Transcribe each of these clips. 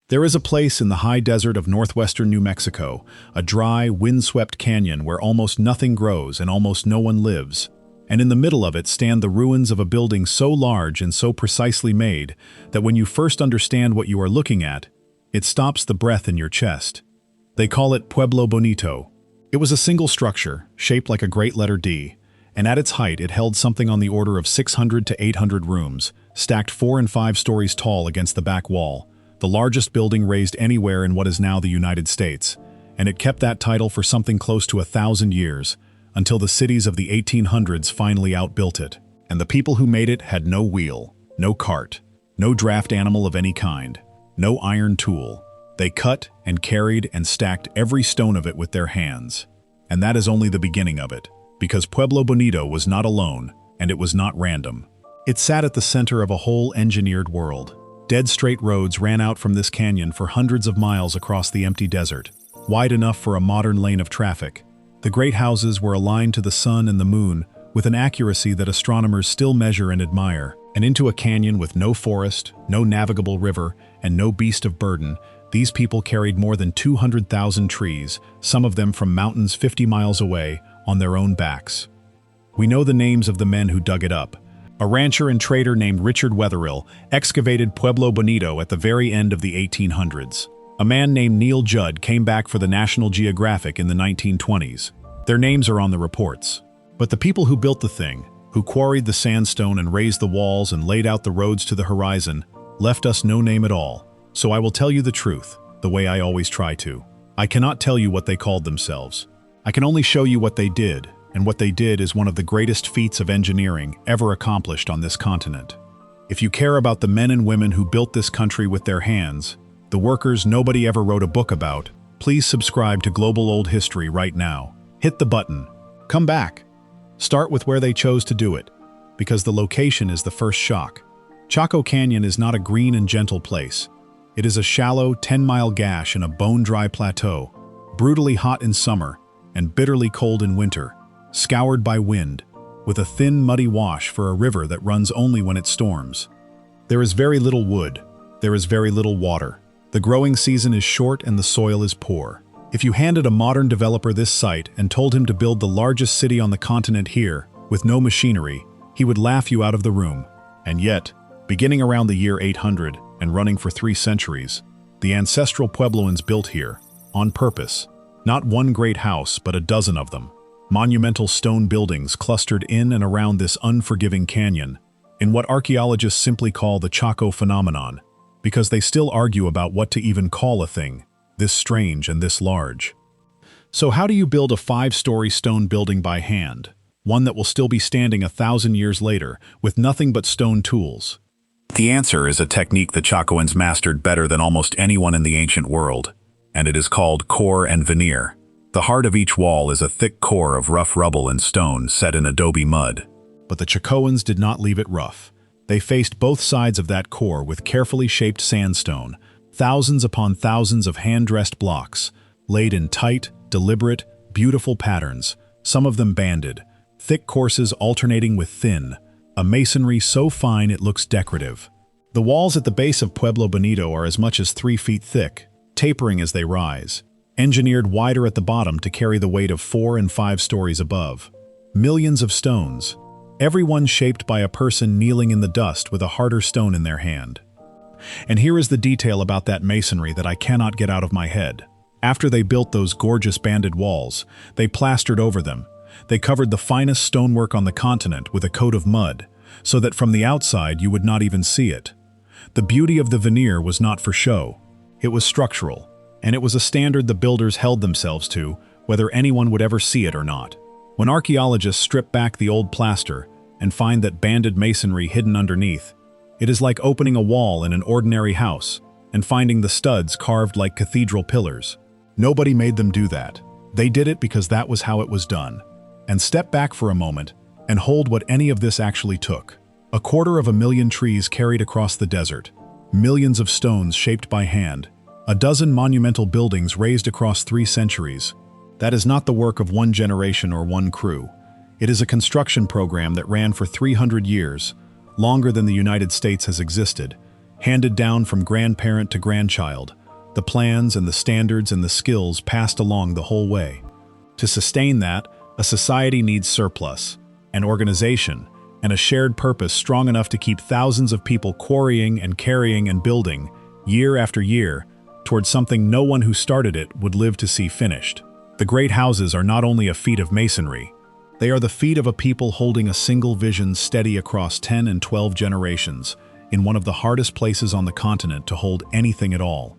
There is a place in the high desert of northwestern New Mexico, a dry, windswept canyon where almost nothing grows and almost no one lives. And in the middle of it stand the ruins of a building so large and so precisely made that when you first understand what you are looking at, it stops the breath in your chest. They call it Pueblo Bonito. It was a single structure, shaped like a great letter D, and at its height it held something on the order of 600 to 800 rooms, stacked 4 and 5 stories tall against the back wall, the largest building raised anywhere in what is now the United States, and it kept that title for something close to 1,000 years, until the cities of the 1800s finally outbuilt it, and the people who made it had no wheel, no cart, no draft animal of any kind, no iron tool. They cut and carried and stacked every stone of it with their hands. And that is only the beginning of it, because Pueblo Bonito was not alone, and it was not random. It sat at the center of a whole engineered world. Dead straight roads ran out from this canyon for hundreds of miles across the empty desert, wide enough for a modern lane of traffic. The great houses were aligned to the sun and the moon with an accuracy that astronomers still measure and admire. And into a canyon with no forest, no navigable river, and no beast of burden, these people carried more than 200,000 trees, some of them from mountains 50 miles away, on their own backs. We know the names of the men who dug it up. A rancher and trader named Richard Wetherill excavated Pueblo Bonito at the very end of the 1800s. A man named Neil Judd came back for the National Geographic in the 1920s. Their names are on the reports. But the people who built the thing, who quarried the sandstone and raised the walls and laid out the roads to the horizon, left us no name at all. So I will tell you the truth, the way I always try to. I cannot tell you what they called themselves. I can only show you what they did, and what they did is one of the greatest feats of engineering ever accomplished on this continent. If you care about the men and women who built this country with their hands, the workers nobody ever wrote a book about, please subscribe to Global Old History right now. Hit the button. Come back. Start with where they chose to do it, because the location is the first shock. Chaco Canyon is not a green and gentle place. It is a shallow, 10-mile gash in a bone-dry plateau, brutally hot in summer and bitterly cold in winter, scoured by wind, with a thin, muddy wash for a river that runs only when it storms. There is very little wood. There is very little water. The growing season is short and the soil is poor. If you handed a modern developer this site and told him to build the largest city on the continent here, with no machinery, he would laugh you out of the room. And yet, beginning around the year 800 and running for 3 centuries, the ancestral Puebloans built here, on purpose, not one great house, but a dozen of them. Monumental stone buildings clustered in and around this unforgiving canyon, in what archaeologists simply call the Chaco phenomenon, because they still argue about what to even call a thing this strange and this large. So how do you build a 5-story stone building by hand, one that will still be standing 1,000 years later, with nothing but stone tools? The answer is a technique the Chacoans mastered better than almost anyone in the ancient world, and it is called core and veneer. The heart of each wall is a thick core of rough rubble and stone set in adobe mud. But the Chacoans did not leave it rough. They faced both sides of that core with carefully shaped sandstone, thousands upon thousands of hand-dressed blocks, laid in tight, deliberate, beautiful patterns, some of them banded, thick courses alternating with thin, a masonry so fine it looks decorative. The walls at the base of Pueblo Bonito are as much as 3 feet thick, tapering as they rise, engineered wider at the bottom to carry the weight of 4 and 5 stories above. Millions of stones, every one shaped by a person kneeling in the dust with a harder stone in their hand. And here is the detail about that masonry that I cannot get out of my head. After they built those gorgeous banded walls, they plastered over them. They covered the finest stonework on the continent with a coat of mud, so that from the outside you would not even see it. The beauty of the veneer was not for show. It was structural, and it was a standard the builders held themselves to, whether anyone would ever see it or not. When archaeologists strip back the old plaster and find that banded masonry hidden underneath, it is like opening a wall in an ordinary house and finding the studs carved like cathedral pillars. Nobody made them do that. They did it because that was how it was done. And step back for a moment and hold what any of this actually took. 250,000 trees carried across the desert, millions of stones shaped by hand, a dozen monumental buildings raised across 3 centuries. That is not the work of one generation or one crew. It is a construction program that ran for 300 years, longer than the United States has existed, handed down from grandparent to grandchild, the plans and the standards and the skills passed along the whole way. To sustain that, a society needs surplus, an organization, and a shared purpose strong enough to keep thousands of people quarrying and carrying and building, year after year, towards something no one who started it would live to see finished. The great houses are not only a feat of masonry, they are the feat of a people holding a single vision steady across 10 and 12 generations, in one of the hardest places on the continent to hold anything at all.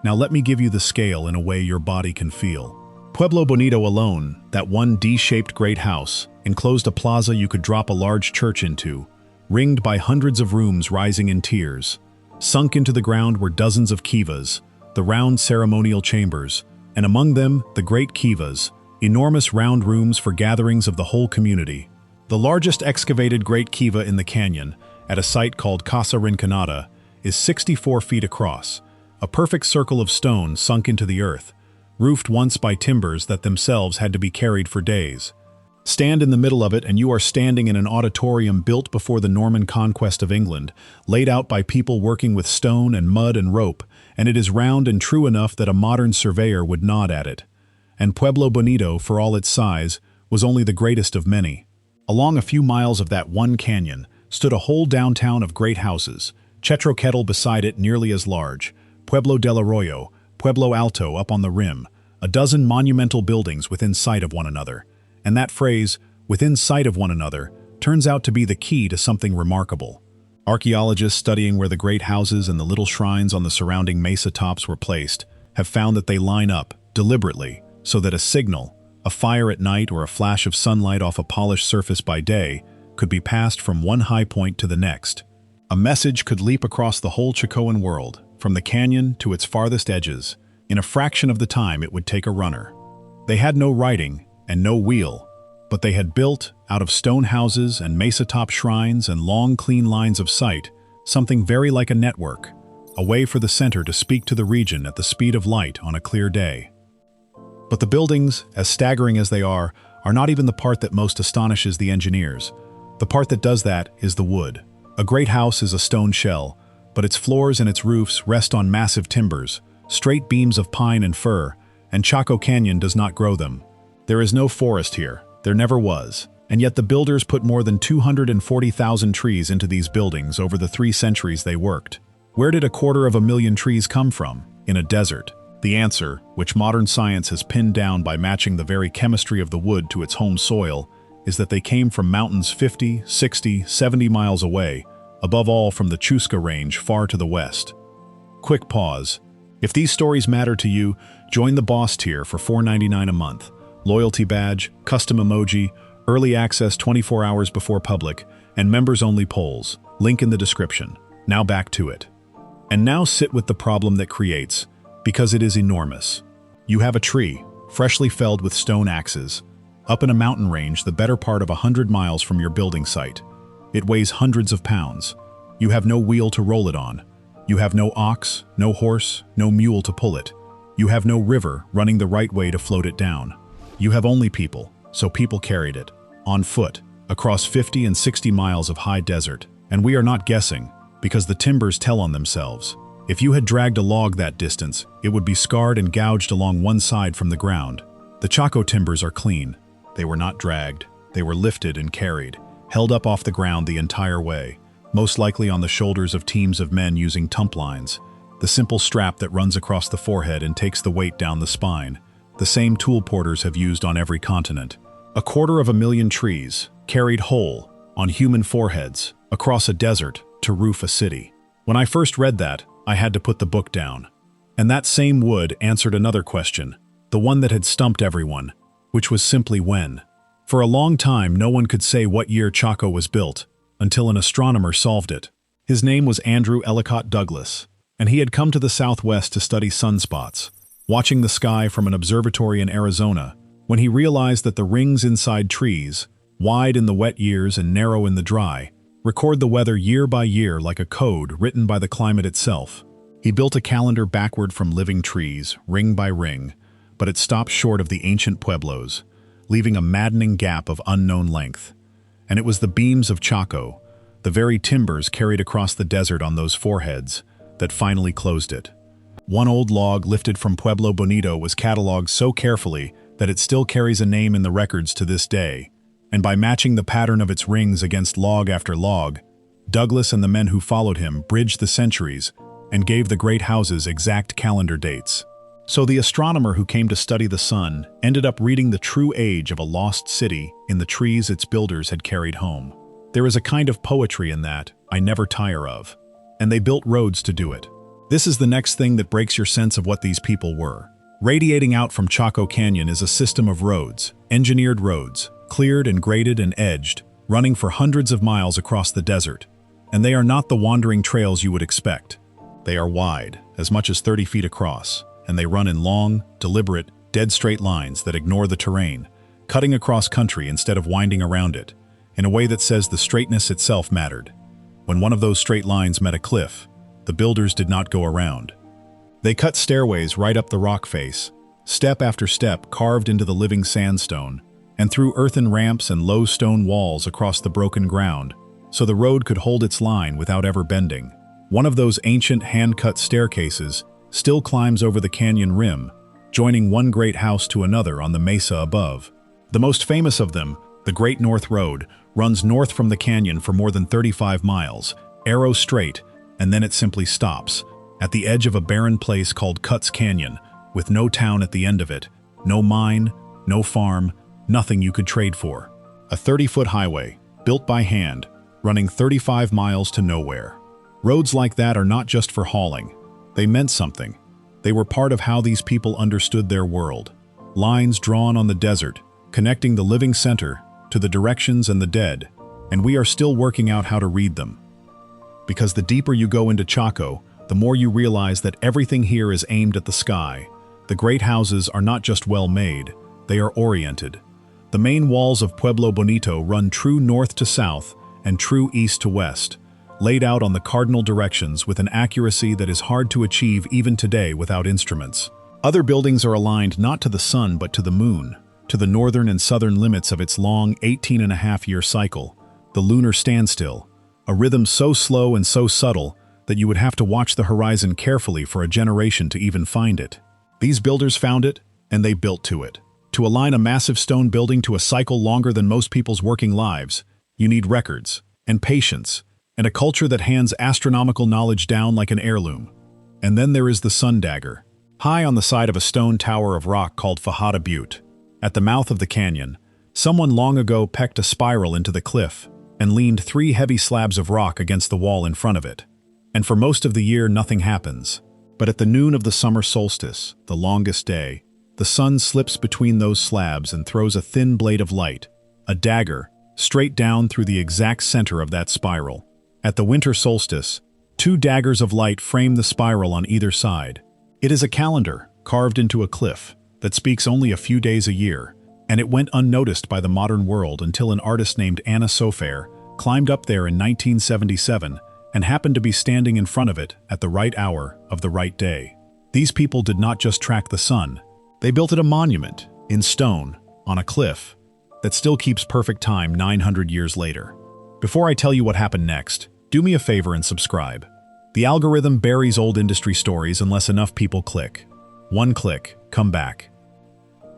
Now let me give you the scale in a way your body can feel. Pueblo Bonito alone, that one D-shaped great house, enclosed a plaza you could drop a large church into, ringed by hundreds of rooms rising in tiers. Sunk into the ground were dozens of kivas, the round ceremonial chambers, and among them the great kivas, enormous round rooms for gatherings of the whole community. The largest excavated great kiva in the canyon, at a site called Casa Rinconada, is 64 feet across, a perfect circle of stone sunk into the earth, roofed once by timbers that themselves had to be carried for days. Stand in the middle of it and you are standing in an auditorium built before the Norman conquest of England, laid out by people working with stone and mud and rope, and it is round and true enough that a modern surveyor would nod at it. And Pueblo Bonito, for all its size, was only the greatest of many. Along a few miles of that one canyon stood a whole downtown of great houses, Chetroquetl beside it nearly as large, Pueblo del Arroyo, Pueblo Alto up on the rim, a dozen monumental buildings within sight of one another. And that phrase, within sight of one another, turns out to be the key to something remarkable. Archaeologists studying where the great houses and the little shrines on the surrounding mesa tops were placed have found that they line up, deliberately, so that a signal, a fire at night or a flash of sunlight off a polished surface by day, could be passed from one high point to the next. A message could leap across the whole Chicoan world, from the canyon to its farthest edges, in a fraction of the time it would take a runner. They had no writing and no wheel, but they had built, out of stone houses and mesa-top shrines and long, clean lines of sight, something very like a network, a way for the center to speak to the region at the speed of light on a clear day. But the buildings, as staggering as they are not even the part that most astonishes the engineers. The part that does that is the wood. A great house is a stone shell, but its floors and its roofs rest on massive timbers, straight beams of pine and fir, and Chaco Canyon does not grow them. There is no forest here, there never was, and yet the builders put more than 240,000 trees into these buildings over the 3 centuries they worked. Where did 250,000 trees come from, in a desert? The answer, which modern science has pinned down by matching the very chemistry of the wood to its home soil, is that they came from mountains 50, 60, 70 miles away, above all from the Chusca Range far to the west. Quick pause. If these stories matter to you, join the Boss tier for $4.99 a month. Loyalty badge, custom emoji, early access 24 hours before public, and members-only polls. Link in the description. Now back to it. And now sit with the problem that creates, because it is enormous. You have a tree, freshly felled with stone axes, up in a mountain range the better part of 100 miles from your building site. It weighs hundreds of pounds. You have no wheel to roll it on. You have no ox, no horse, no mule to pull it. You have no river running the right way to float it down. You have only people, so people carried it, on foot, across 50 and 60 miles of high desert. And we are not guessing, because the timbers tell on themselves. If you had dragged a log that distance, it would be scarred and gouged along one side from the ground. The Chaco timbers are clean. They were not dragged. They were lifted and carried, held up off the ground the entire way, most likely on the shoulders of teams of men using tump lines, the simple strap that runs across the forehead and takes the weight down the spine, the same tool porters have used on every continent. 250,000 trees, carried whole, on human foreheads, across a desert, to roof a city. When I first read that, I had to put the book down. And that same wood answered another question, the one that had stumped everyone, which was simply when. For a long time, no one could say what year Chaco was built, until an astronomer solved it. His name was Andrew Ellicott Douglas, and he had come to the southwest to study sunspots, watching the sky from an observatory in Arizona, when he realized that the rings inside trees, wide in the wet years and narrow in the dry, record the weather year by year like a code written by the climate itself. He built a calendar backward from living trees, ring by ring, but it stopped short of the ancient pueblos, leaving a maddening gap of unknown length. And it was the beams of Chaco, the very timbers carried across the desert on those foreheads, that finally closed it. One old log lifted from Pueblo Bonito was cataloged so carefully that it still carries a name in the records to this day, and by matching the pattern of its rings against log after log, Douglas and the men who followed him bridged the centuries and gave the great houses exact calendar dates. So the astronomer who came to study the sun ended up reading the true age of a lost city in the trees its builders had carried home. There is a kind of poetry in that I never tire of, and they built roads to do it. This is the next thing that breaks your sense of what these people were. Radiating out from Chaco Canyon is a system of roads, engineered roads, cleared and graded and edged, running for hundreds of miles across the desert. And they are not the wandering trails you would expect. They are wide, as much as 30 feet across, and they run in long, deliberate, dead straight lines that ignore the terrain, cutting across country instead of winding around it, in a way that says the straightness itself mattered. When one of those straight lines met a cliff, the builders did not go around. They cut stairways right up the rock face, step after step carved into the living sandstone, and through earthen ramps and low stone walls across the broken ground, so the road could hold its line without ever bending. One of those ancient hand-cut staircases still climbs over the canyon rim, joining one great house to another on the mesa above. The most famous of them, the Great North Road, runs north from the canyon for more than 35 miles, arrow straight, and then it simply stops, at the edge of a barren place called Cuts Canyon, with no town at the end of it, no mine, no farm, nothing you could trade for. A 30-foot highway, built by hand, running 35 miles to nowhere. Roads like that are not just for hauling. They meant something. They were part of how these people understood their world. Lines drawn on the desert, connecting the living center to the directions and the dead, and we are still working out how to read them. Because the deeper you go into Chaco, the more you realize that everything here is aimed at the sky. The great houses are not just well-made, they are oriented. The main walls of Pueblo Bonito run true north to south and true east to west, laid out on the cardinal directions with an accuracy that is hard to achieve even today without instruments. Other buildings are aligned not to the sun but to the moon, to the northern and southern limits of its long 18.5-year cycle, the lunar standstill, a rhythm so slow and so subtle that you would have to watch the horizon carefully for a generation to even find it. These builders found it, and they built to it. To align a massive stone building to a cycle longer than most people's working lives, you need records, and patience, and a culture that hands astronomical knowledge down like an heirloom. And then there is the sun dagger, high on the side of a stone tower of rock called Fajada Butte. At the mouth of the canyon, someone long ago pecked a spiral into the cliff and leaned 3 heavy slabs of rock against the wall in front of it. And for most of the year, nothing happens. But at the noon of the summer solstice, the longest day, the sun slips between those slabs and throws a thin blade of light, a dagger, straight down through the exact center of that spiral. At the winter solstice, 2 daggers of light frame the spiral on either side. It is a calendar carved into a cliff that speaks only a few days a year, and it went unnoticed by the modern world until an artist named Anna Sofair climbed up there in 1977 and happened to be standing in front of it at the right hour of the right day. These people did not just track the sun, they built it a monument, in stone, on a cliff, that still keeps perfect time 900 years later. Before I tell you what happened next, do me a favor and subscribe. The algorithm buries old industry stories unless enough people click. One click, come back.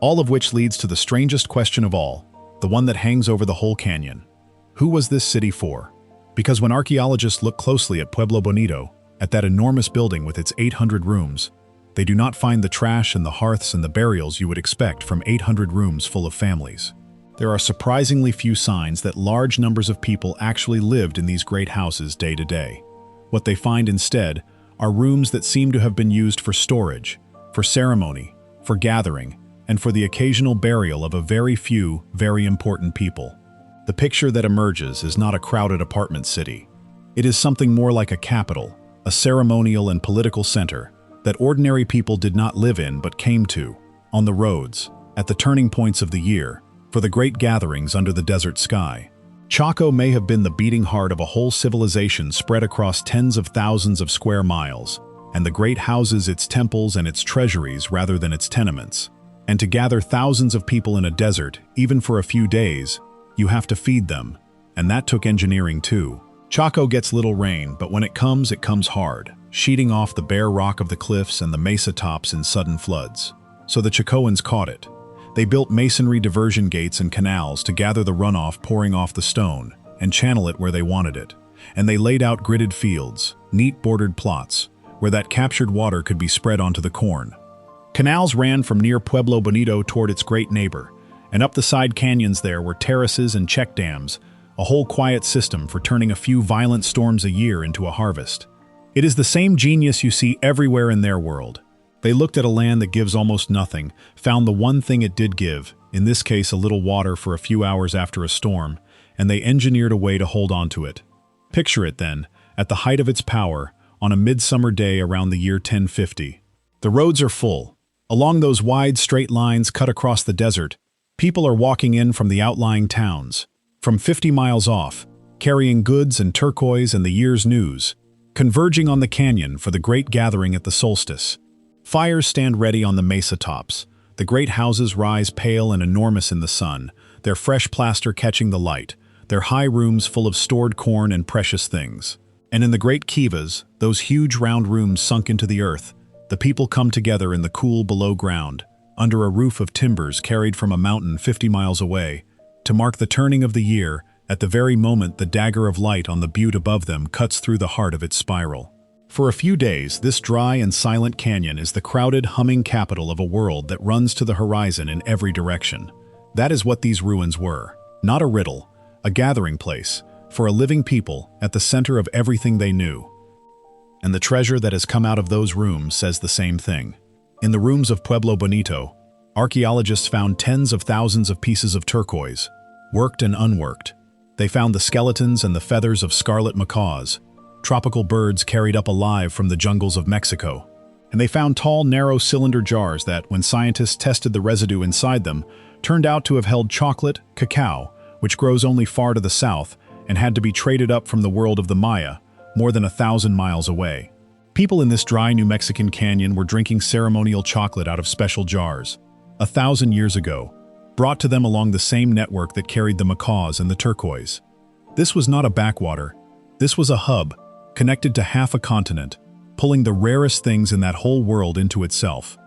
All of which leads to the strangest question of all, the one that hangs over the whole canyon. Who was this city for? Because when archaeologists look closely at Pueblo Bonito, at that enormous building with its 800 rooms, they do not find the trash and the hearths and the burials you would expect from 800 rooms full of families. There are surprisingly few signs that large numbers of people actually lived in these great houses day to day. What they find instead are rooms that seem to have been used for storage, for ceremony, for gathering, and for the occasional burial of a very few, very important people. The picture that emerges is not a crowded apartment city. It is something more like a capital, a ceremonial and political center that ordinary people did not live in but came to, on the roads, at the turning points of the year, for the great gatherings under the desert sky. Chaco may have been the beating heart of a whole civilization spread across tens of thousands of square miles, and the great houses its temples and its treasuries rather than its tenements. And to gather thousands of people in a desert, even for a few days, you have to feed them, and that took engineering too. Chaco gets little rain, but when it comes hard, sheeting off the bare rock of the cliffs and the mesa tops in sudden floods. So the Chacoans caught it. They built masonry diversion gates and canals to gather the runoff pouring off the stone and channel it where they wanted it. And they laid out gridded fields, neat bordered plots, where that captured water could be spread onto the corn. Canals ran from near Pueblo Bonito toward its great neighbor, and up the side canyons there were terraces and check dams, a whole quiet system for turning a few violent storms a year into a harvest. It is the same genius you see everywhere in their world. They looked at a land that gives almost nothing, found the one thing it did give, in this case a little water for a few hours after a storm, and they engineered a way to hold on to it. Picture it then, at the height of its power, on a midsummer day around the year 1050. The roads are full. Along those wide, straight lines cut across the desert, people are walking in from the outlying towns, from 50 miles off, carrying goods and turquoise and the year's news, converging on the canyon for the great gathering at the solstice. Fires stand ready on the mesa tops. The great houses rise pale and enormous in the sun, their fresh plaster catching the light, their high rooms full of stored corn and precious things. And in the great kivas, those huge round rooms sunk into the earth, the people come together in the cool below ground, under a roof of timbers carried from a mountain 50 miles away, to mark the turning of the year at the very moment the dagger of light on the butte above them cuts through the heart of its spiral. For a few days, this dry and silent canyon is the crowded, humming capital of a world that runs to the horizon in every direction. That is what these ruins were. Not a riddle, a gathering place, for a living people at the center of everything they knew. And the treasure that has come out of those rooms says the same thing. In the rooms of Pueblo Bonito, archaeologists found tens of thousands of pieces of turquoise, worked and unworked. They found the skeletons and the feathers of scarlet macaws, tropical birds carried up alive from the jungles of Mexico. And they found tall, narrow cylinder jars that, when scientists tested the residue inside them, turned out to have held chocolate, cacao, which grows only far to the south and had to be traded up from the world of the Maya, more than 1,000 miles away. People in this dry New Mexican canyon were drinking ceremonial chocolate out of special jars, 1,000 years ago, brought to them along the same network that carried the macaws and the turquoise. This was not a backwater. This was a hub, connected to half a continent, pulling the rarest things in that whole world into itself.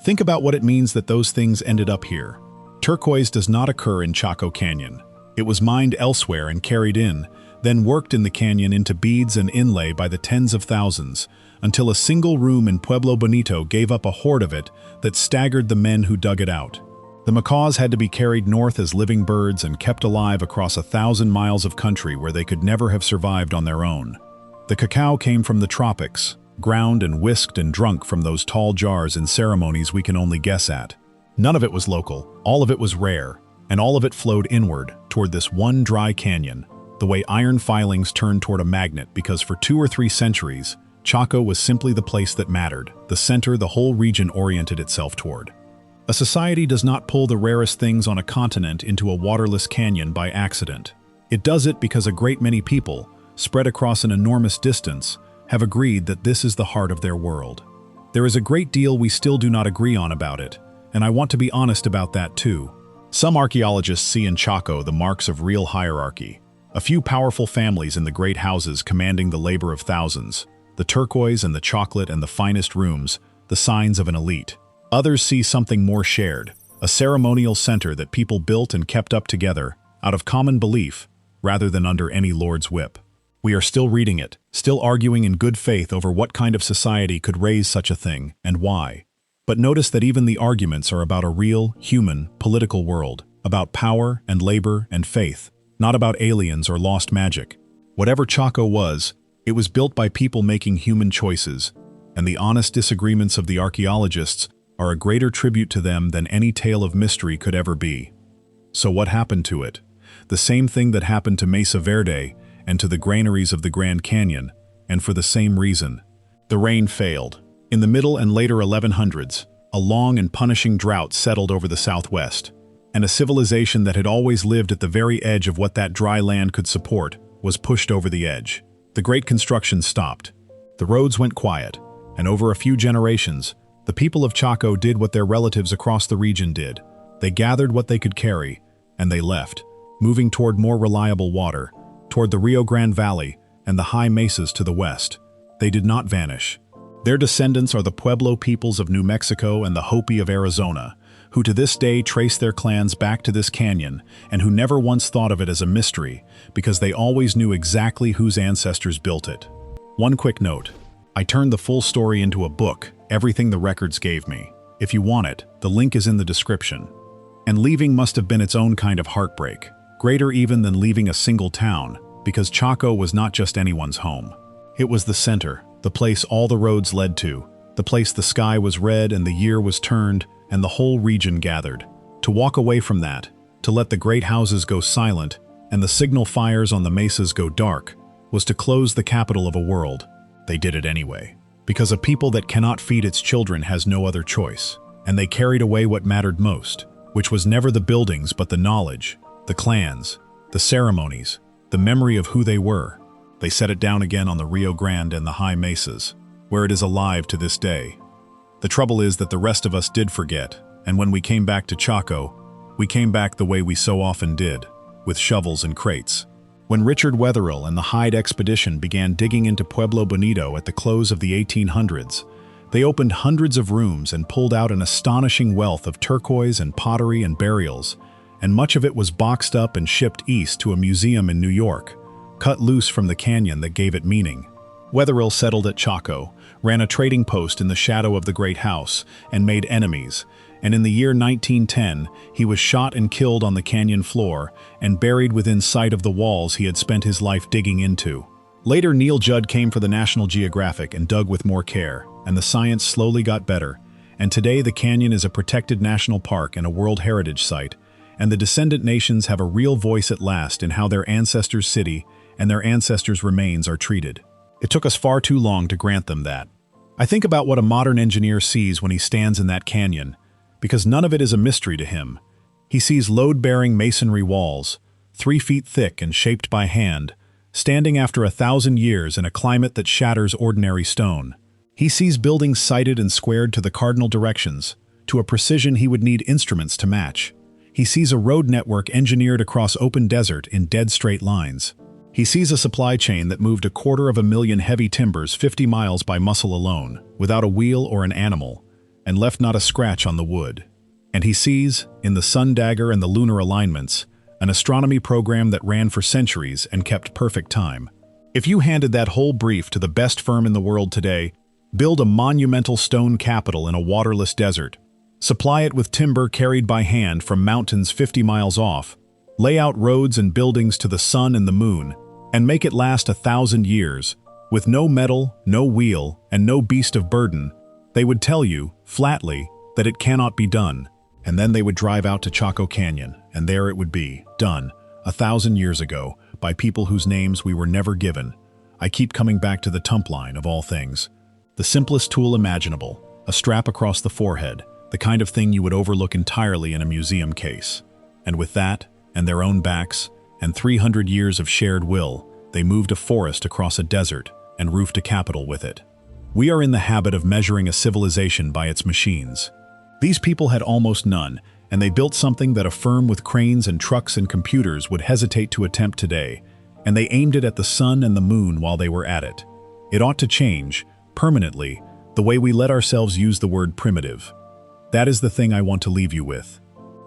Think about what it means that those things ended up here. Turquoise does not occur in Chaco Canyon. It was mined elsewhere and carried in, then worked in the canyon into beads and inlay by the tens of thousands, until a single room in Pueblo Bonito gave up a hoard of it that staggered the men who dug it out. The macaws had to be carried north as living birds and kept alive across 1,000 miles of country where they could never have survived on their own. The cacao came from the tropics, ground and whisked and drunk from those tall jars in ceremonies we can only guess at. None of it was local, all of it was rare, and all of it flowed inward, toward this one dry canyon, the way iron filings turned toward a magnet, because for 2 or 3 centuries, Chaco was simply the place that mattered, the center the whole region oriented itself toward. A society does not pull the rarest things on a continent into a waterless canyon by accident. It does it because a great many people, spread across an enormous distance, have agreed that this is the heart of their world. There is a great deal we still do not agree on about it, and I want to be honest about that too. Some archaeologists see in Chaco the marks of real hierarchy. A few powerful families in the great houses commanding the labor of thousands, the turquoise and the chocolate and the finest rooms, the signs of an elite. Others see something more shared, a ceremonial center that people built and kept up together, out of common belief, rather than under any lord's whip. We are still reading it, still arguing in good faith over what kind of society could raise such a thing, and why. But notice that even the arguments are about a real, human, political world, about power and labor and faith, not about aliens or lost magic. Whatever Chaco was, it was built by people making human choices, and the honest disagreements of the archaeologists are a greater tribute to them than any tale of mystery could ever be. So what happened to it? The same thing that happened to Mesa Verde and to the granaries of the Grand Canyon, and for the same reason. The rain failed. In the middle and later 1100s, a long and punishing drought settled over the southwest, and a civilization that had always lived at the very edge of what that dry land could support was pushed over the edge. The great construction stopped. The roads went quiet, and over a few generations, the people of Chaco did what their relatives across the region did. They gathered what they could carry, and they left, moving toward more reliable water, toward the Rio Grande Valley and the high mesas to the west. They did not vanish. Their descendants are the Pueblo peoples of New Mexico and the Hopi of Arizona, who to this day trace their clans back to this canyon and who never once thought of it as a mystery because they always knew exactly whose ancestors built it. One quick note. I turned the full story into a book, Everything the Records Gave Me. If you want it, the link is in the description. And leaving must have been its own kind of heartbreak, greater even than leaving a single town, because Chaco was not just anyone's home. It was the center, the place all the roads led to, the place the sky was red and the year was turned and the whole region gathered. To walk away from that, to let the great houses go silent and the signal fires on the mesas go dark, was to close the capital of a world. They did it anyway, because a people that cannot feed its children has no other choice, and they carried away what mattered most, which was never the buildings but the knowledge, the clans, the ceremonies, the memory of who they were. They set it down again on the Rio Grande and the high mesas, where it is alive to this day. The trouble is that the rest of us did forget, and when we came back to Chaco, we came back the way we so often did, with shovels and crates. When Richard Wetherill and the Hyde expedition began digging into Pueblo Bonito at the close of the 1800s, they opened hundreds of rooms and pulled out an astonishing wealth of turquoise and pottery and burials, and much of it was boxed up and shipped east to a museum in New York, cut loose from the canyon that gave it meaning. Wetherill settled at Chaco, ran a trading post in the shadow of the Great House, and made enemies, and in the year 1910 he was shot and killed on the canyon floor and buried within sight of the walls he had spent his life digging into. Later Neil Judd came for the National Geographic and dug with more care, and the science slowly got better, and today the canyon is a protected national park and a World Heritage Site, and the descendant nations have a real voice at last in how their ancestors' city and their ancestors' remains are treated. It took us far too long to grant them that. I think about what a modern engineer sees when he stands in that canyon, because none of it is a mystery to him. He sees load-bearing masonry walls, 3 feet thick and shaped by hand, standing after 1,000 years in a climate that shatters ordinary stone. He sees buildings sited and squared to the cardinal directions, to a precision he would need instruments to match. He sees a road network engineered across open desert in dead straight lines. He sees a supply chain that moved 250,000 heavy timbers 50 miles by muscle alone, without a wheel or an animal, and left not a scratch on the wood. And he sees, in the sun dagger and the lunar alignments, an astronomy program that ran for centuries and kept perfect time. If you handed that whole brief to the best firm in the world today, build a monumental stone capital in a waterless desert, supply it with timber carried by hand from mountains 50 miles off, lay out roads and buildings to the sun and the moon, and make it last 1,000 years, with no metal, no wheel, and no beast of burden, they would tell you, flatly, that it cannot be done. And then they would drive out to Chaco Canyon, and there it would be, done, 1,000 years ago, by people whose names we were never given. I keep coming back to the tump line of all things. The simplest tool imaginable, a strap across the forehead, the kind of thing you would overlook entirely in a museum case. And with that, and their own backs, and 300 years of shared will, they moved a forest across a desert and roofed a capital with it. We are in the habit of measuring a civilization by its machines. These people had almost none, and they built something that a firm with cranes and trucks and computers would hesitate to attempt today, and they aimed it at the sun and the moon while they were at it. It ought to change, permanently, the way we let ourselves use the word primitive. That is the thing I want to leave you with.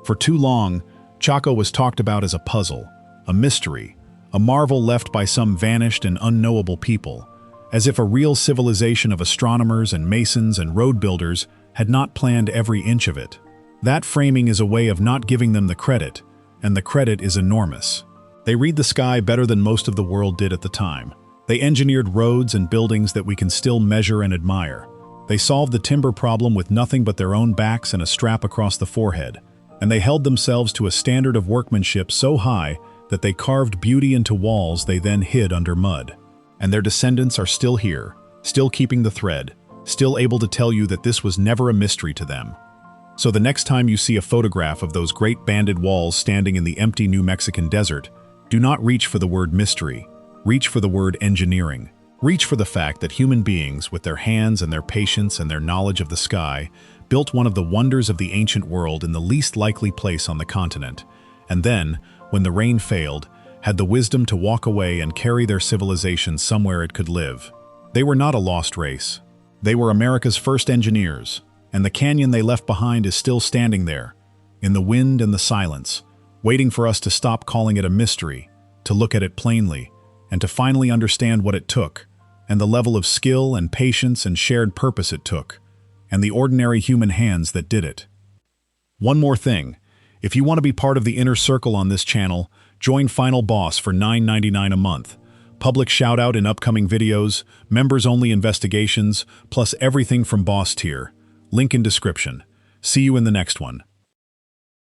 For too long, Chaco was talked about as a puzzle, a mystery, a marvel left by some vanished and unknowable people, as if a real civilization of astronomers and masons and road builders had not planned every inch of it. That framing is a way of not giving them the credit, and the credit is enormous. They read the sky better than most of the world did at the time. They engineered roads and buildings that we can still measure and admire. They solved the timber problem with nothing but their own backs and a strap across the forehead, and they held themselves to a standard of workmanship so high that they carved beauty into walls they then hid under mud. And their descendants are still here, still keeping the thread, still able to tell you that this was never a mystery to them. So the next time you see a photograph of those great banded walls standing in the empty New Mexican desert, do not reach for the word mystery, reach for the word engineering. Reach for the fact that human beings, with their hands and their patience and their knowledge of the sky, built one of the wonders of the ancient world in the least likely place on the continent, and then, when the rain failed, had the wisdom to walk away and carry their civilization somewhere it could live. They were not a lost race. They were America's first engineers, and the canyon they left behind is still standing there, in the wind and the silence, waiting for us to stop calling it a mystery, to look at it plainly, and to finally understand what it took, and the level of skill and patience and shared purpose it took, and the ordinary human hands that did it. One more thing, if you want to be part of the inner circle on this channel, join Final Boss for $9.99 a month. Public shout-out in upcoming videos, members-only investigations, plus everything from Boss tier. Link in description. See you in the next one.